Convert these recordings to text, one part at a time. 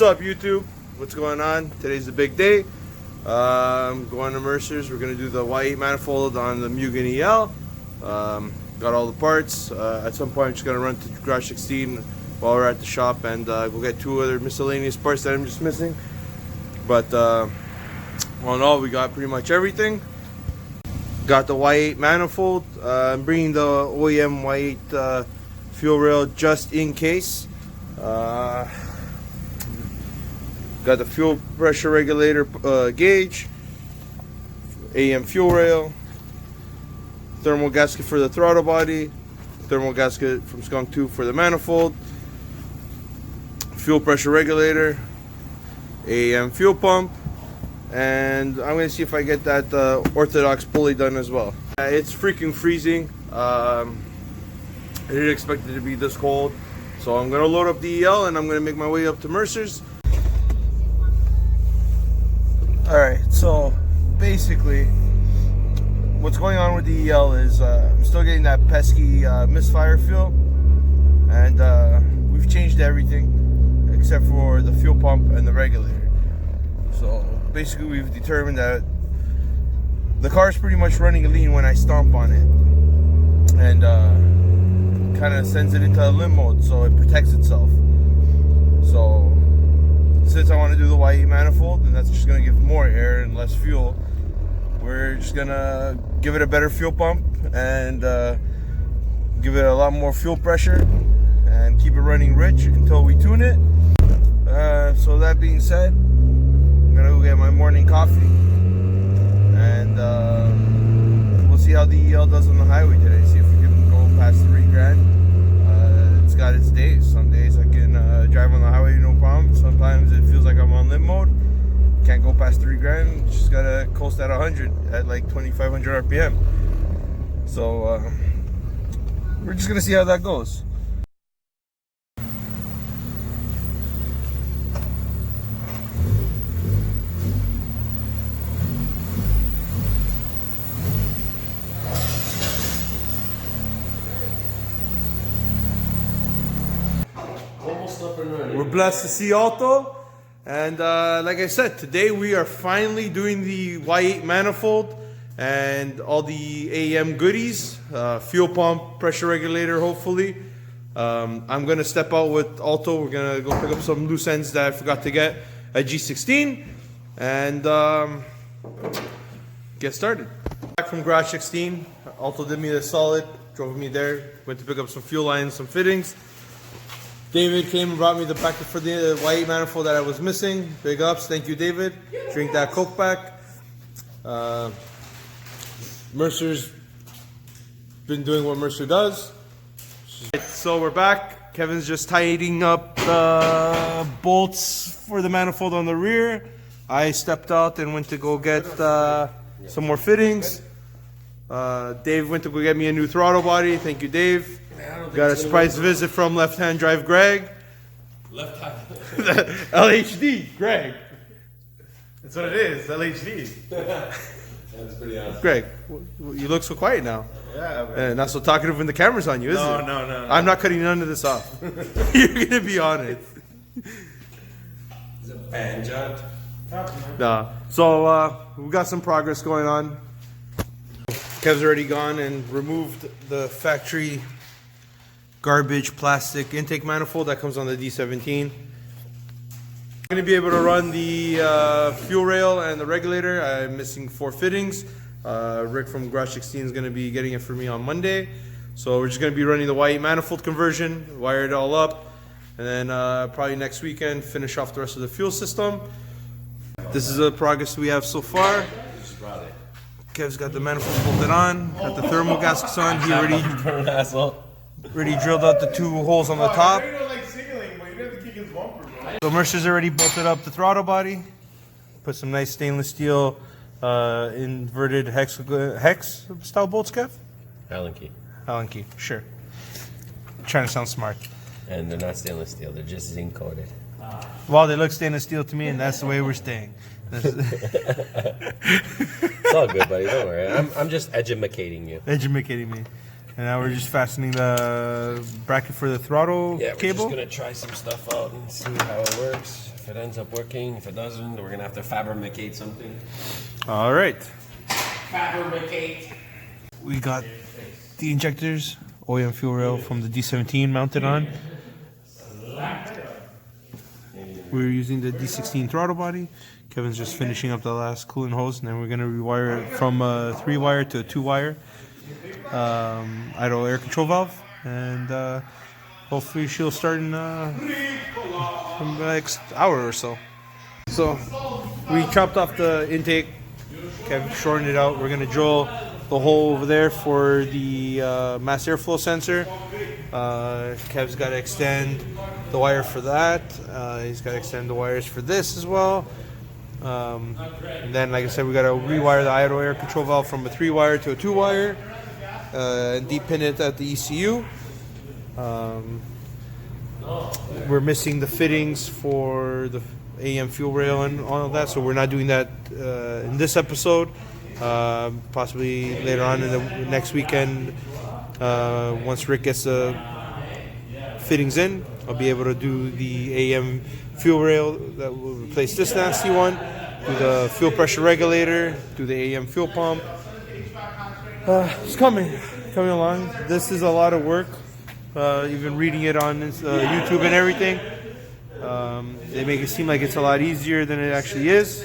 What's up, YouTube? What's going on? Today's the big day. Going to Mercer's. We're going to do the Y8 manifold on the Mugen EL. Got all the parts. At some point I'm just going to run to Garage 16 while we're at the shop and go get two other miscellaneous parts that I'm just missing. But all in all, we got pretty much everything. Got the Y8 manifold. I'm bringing the OEM Y8 fuel rail just in case. Got the fuel pressure regulator gauge, AM fuel rail, thermal gasket for the throttle body, thermal gasket from Skunk 2 for the manifold, fuel pressure regulator, AM fuel pump, and I'm going to see if I get that orthodox pulley done as well. It's freaking freezing. I didn't expect it to be this cold, so I'm going to load up the EL and I'm going to make my way up to Mercer's. Alright, so basically what's going on with the EL is I'm still getting that pesky misfire feel, and we've changed everything except for the fuel pump and the regulator. So basically we've determined that the car is pretty much running lean when I stomp on it, and kind of sends it into limp mode so it protects itself. So since I want to do the Y8 manifold, and that's just going to give more air and less fuel, we're just going to give it a better fuel pump and give it a lot more fuel pressure and keep it running rich until we tune it. So that being said, I'm going to go get my morning coffee, and we'll see how the EL does on the highway today. See if we can go past 3 grand. It's got its days. Some days I can drive on the highway no problem. Sometimes it feels like I'm on limp mode. Can't go past 3 grand. Just gotta coast at 100 at like 2,500 RPM. So we're just gonna see how that goes. We're blessed to see Alto, and like I said, today we are finally doing the Y8 manifold and all the AM goodies, fuel pump, pressure regulator hopefully. I'm going to step out with Alto. We're going to go pick up some loose ends that I forgot to get at G16 and get started. Back from Garage 16, Alto did me the solid, drove me there, went to pick up some fuel lines, some fittings. David came and brought me the packet for the Y8 manifold that I was missing. Big ups, thank you, David. Drink that Coke back. Mercer's been doing what Mercer does. So we're back. Kevin's just tightening up the bolts for the manifold on the rear. I stepped out and went to go get some more fittings. Dave went to go get me a new throttle body. Thank you, Dave. Got a surprise visit from left-hand drive Greg. Left-hand. LHD, Greg. That's what it is, LHD. That's pretty awesome. Greg, you look so quiet now. Yeah, man. And not so talkative when the camera's on you, is it? No. I'm not cutting none of this off. You're going to be on it. Is it band joint? Nah. So, we got some progress going on. Kev's already gone and removed the factory garbage plastic intake manifold that comes on the D17. I'm going to be able to run the fuel rail and the regulator. I'm missing 4 fittings. Rick from Garage 16 is going to be getting it for me on Monday. So we're just going to be running the Y8 manifold conversion, wire it all up, and then probably next weekend finish off the rest of the fuel system. This is the progress we have so far. Kev's got the manifold bolted on, got the thermal gaskets on. He already drilled out the 2 holes on the top. So Mercer's already bolted up the throttle body. Put some nice stainless steel inverted hex style bolts, Kev? Allen key. Allen key, sure. Trying to sound smart. And they're not stainless steel, they're just zinc coated. Well, they look stainless steel to me, and that's the way we're staying. It's all good, buddy. Don't worry. I'm just edumacating you. Edumacating me. And now we're just fastening the bracket for the throttle Yeah, we're cable. just gonna try some stuff out and see how it works. If it ends up working, if it doesn't, we're gonna have to fabricate something. All right. Fabricate. We got the injectors, OEM fuel rail from the D17 mounted on. We're using the D16 throttle body. Kevin's just finishing up the last coolant hose, and then we're gonna rewire it from a 3-wire to a 2-wire idle air control valve, and hopefully she'll start in the next hour or so. So we chopped off the intake. Kevin shortened it out. We're gonna drill the hole over there for the mass airflow sensor. Kev's got to extend the wire for that. He's got to extend the wires for this as well. And then, like I said, we got to rewire the idle air control valve from a 3-wire to a 2-wire and depin it at the ECU. We're missing the fittings for the AM fuel rail and all of that, so we're not doing that in this episode. Possibly later on in the next weekend, once Rick gets the fittings in, I'll be able to do the AM fuel rail that will replace this nasty one, do the fuel pressure regulator, do the AM fuel pump. It's coming along. This is a lot of work, even reading it on YouTube and everything. They make it seem like it's a lot easier than it actually is,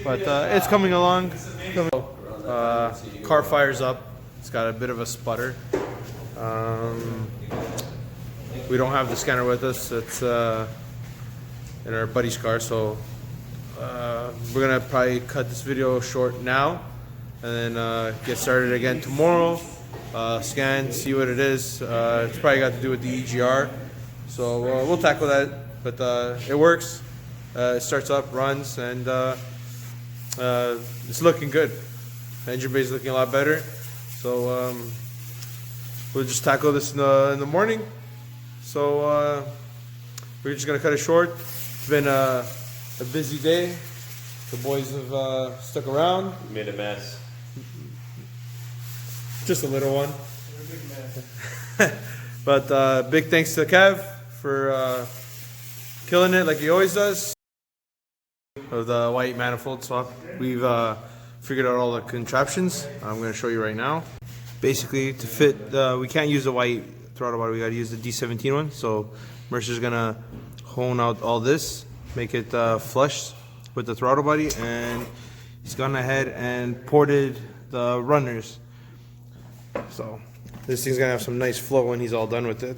but it's coming along. Car fires up. It's got a bit of a sputter. We don't have the scanner with us. It's in our buddy's car, so we're gonna probably cut this video short now, and then get started again tomorrow. Scan, see what it is. It's probably got to do with the EGR, so we'll tackle that. But it works. It starts up, runs, and it's looking good. The engine bay is looking a lot better. So we'll just tackle this in the morning. So we're just gonna cut it short. It's been a busy day. The boys have stuck around. Made a mess. Just a little one. But big thanks to Kev for killing it like he always does. Of the Y8 manifold swap, we've figured out all the contraptions. I'm going to show you right now. Basically, to fit, we can't use the Y8 throttle body. We got to use the D17 one. So Mercer's going to hone out all this, make it flush with the throttle body, and he's gone ahead and ported the runners. So this thing's gonna have some nice flow when he's all done with it.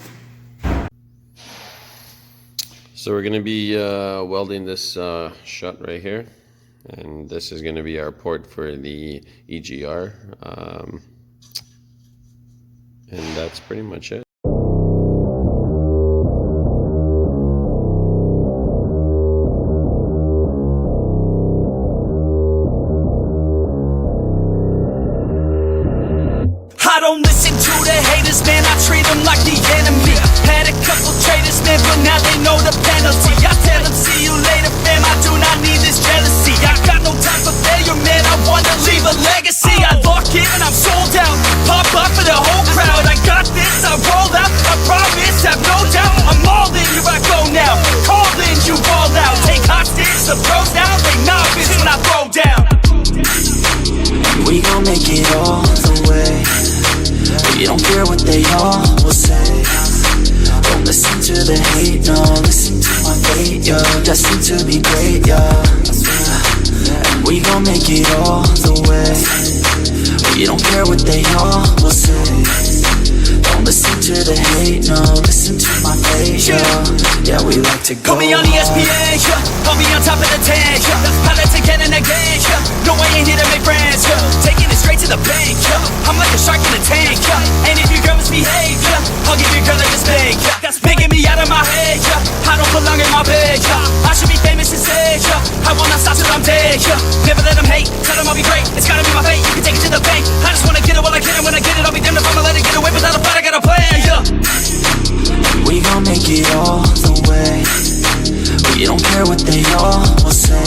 So we're going to be welding this shut right here, and this is going to be our port for the EGR, and that's pretty much it. I don't listen to the haters, man, I treat them like the enemy. Had a couple traitors, man, but now they know the penalty. I tell them, see you later, fam, I do not need this jealousy. I got no time for failure, man, I wanna leave a legacy. I lock in, I'm sold out, pop up for the whole crowd. I got this, I roll out, I promise, have no doubt. I'm all in, here I go now, call in, you ball out. Take hostage, the pros down, they novice when I throw down. We gon' make it all the way. We don't care what they all will say. Don't listen to the hate, no, listen to my fate, yo. Destined to be great, yo. And we gon' make it all the way. We don't care what they all will say. Don't listen to the hate, no, listen to my fate, yo. Yeah, we like to go. Put me on ESPN, yeah. Put me on top of the tank, yeah. I like to get in again, yeah. No, I ain't here to make friends, yeah. Taking it straight to the bank, yeah. I'm like a shark in a tank, yeah. And if your girl misbehave, yeah, I'll give your girl a mistake, yeah. That's making me out of my head, yeah. I don't belong in my bed, yeah. I should be famous instead, yeah. I will not stop till I'm dead, yeah. Never let them hate, tell them I'll be great. It's gotta be my fate, you can take it to the bank. I just wanna get it while I get it. When I get it, I'll be damned if I'ma let it get away without a fight. I got a plan, yeah. We gon' make it all the way. We don't care what they all will say.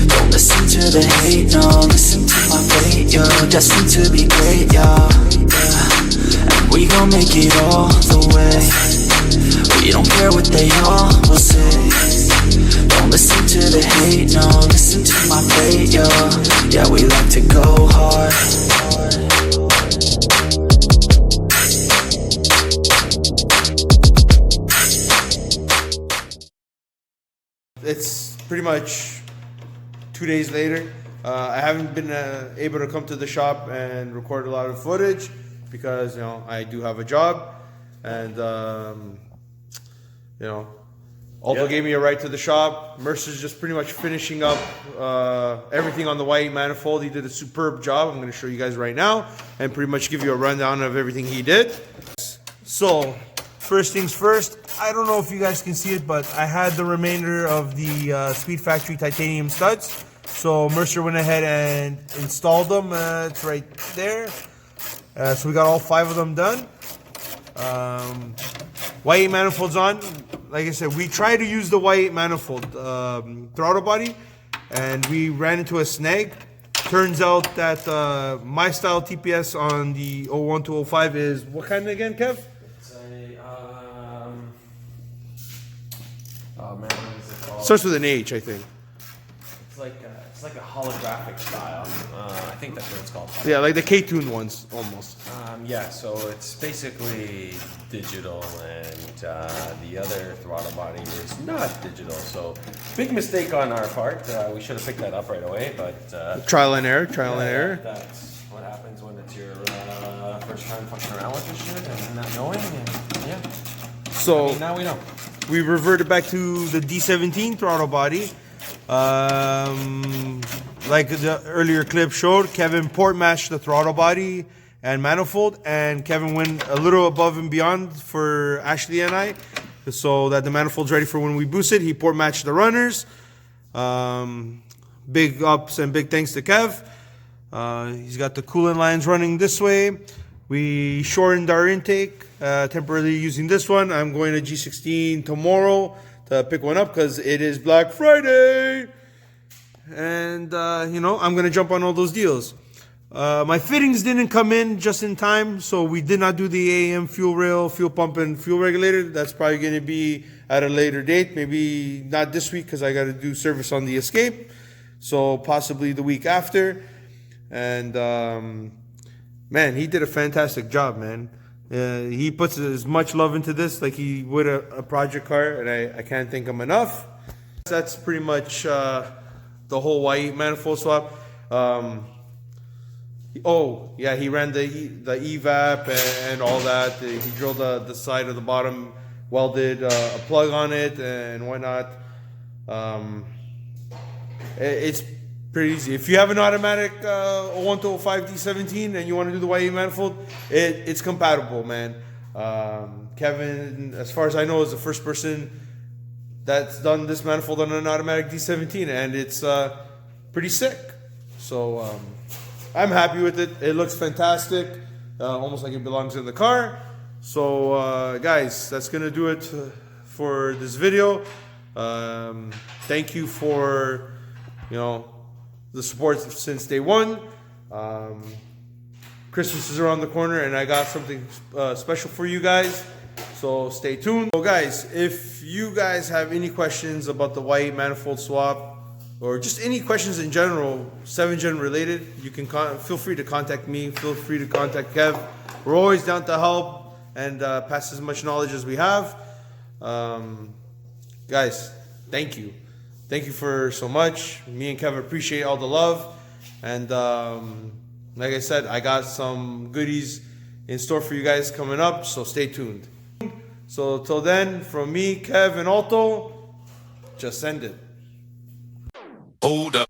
Don't listen to the hate, no, listen to my fate, yo. Destined to be great, yo. Yeah. take it all the way. We don't care what they all will say. Don't listen to the hate, no, listen to my fate, yo. Yeah, we like to go hard. It's pretty much 2 days later. I haven't been able to come to the shop and record a lot of footage because, you know, I do have a job, and you know, Alto gave me a ride to the shop. Mercer's just pretty much finishing up everything on the Y8 manifold. He did a superb job. I'm going to show you guys right now and pretty much give you a rundown of everything he did. So, first things first, I don't know if you guys can see it, but I had the remainder of the Speed Factory titanium studs. So Mercer went ahead and installed them. It's right there. So we got all 5 of them done. Y8 manifolds on. Like I said, we tried to use the Y8 manifold throttle body, and we ran into a snag. Turns out that my style TPS on the 01 to 05 is what kind again, Kev? It's a, oh man, what is it called? Starts with an H, I think. It's like a holographic style. I think that's what it's called. Yeah, like the K-Tune ones, almost. Yeah, so it's basically digital, and the other throttle body is not digital. So big mistake on our part. We should have picked that up right away, but Trial and error, trial and error. That's what happens when it's your first time fucking around with this shit and not knowing. And yeah. So I mean, now we know. we reverted back to the D17 throttle body. Like the earlier clip showed, Kevin port matched the throttle body and manifold, and Kevin went a little above and beyond for Ashley and I, so that the manifold's ready for when we boost it. He port matched the runners. Big ups and big thanks to Kev. He's got the coolant lines running this way. We shortened our intake, temporarily using this one. I'm going to G16 tomorrow to pick one up because it is Black Friday. And, you know, I'm going to jump on all those deals. My fittings didn't come in just in time, so we did not do the AAM fuel rail, fuel pump, and fuel regulator. That's probably going to be at a later date. Maybe not this week because I got to do service on the Escape. So possibly the week after. And, man, he did a fantastic job, man. He puts as much love into this like he would a project car, and I can't thank him enough. That's pretty much the whole Y8 manifold swap. Oh, yeah, he ran the evap and all that. He drilled the side of the bottom, welded a plug on it and whatnot. It's pretty easy. If you have an automatic 01 to 05 D17 and you want to do the Y8 manifold, it's compatible, man. Kevin, as far as I know, is the first person that's done this manifold on an automatic D17, and it's pretty sick. So I'm happy with it. It looks fantastic, almost like it belongs in the car. So guys, that's gonna do it for this video. Thank you for, you know, the support since day one. Christmas is around the corner, and I got something special for you guys, so stay tuned. So guys, if you guys have any questions about the Y8 manifold swap, or just any questions in general, 7Gen related, you can feel free to contact me, feel free to contact Kev. We're always down to help and pass as much knowledge as we have. Guys, thank you. Thank you for so much. Me and Kev appreciate all the love. And like I said, I got some goodies in store for you guys coming up, so stay tuned. So till then, from me, Kev, and Alto, just send it. Hold up.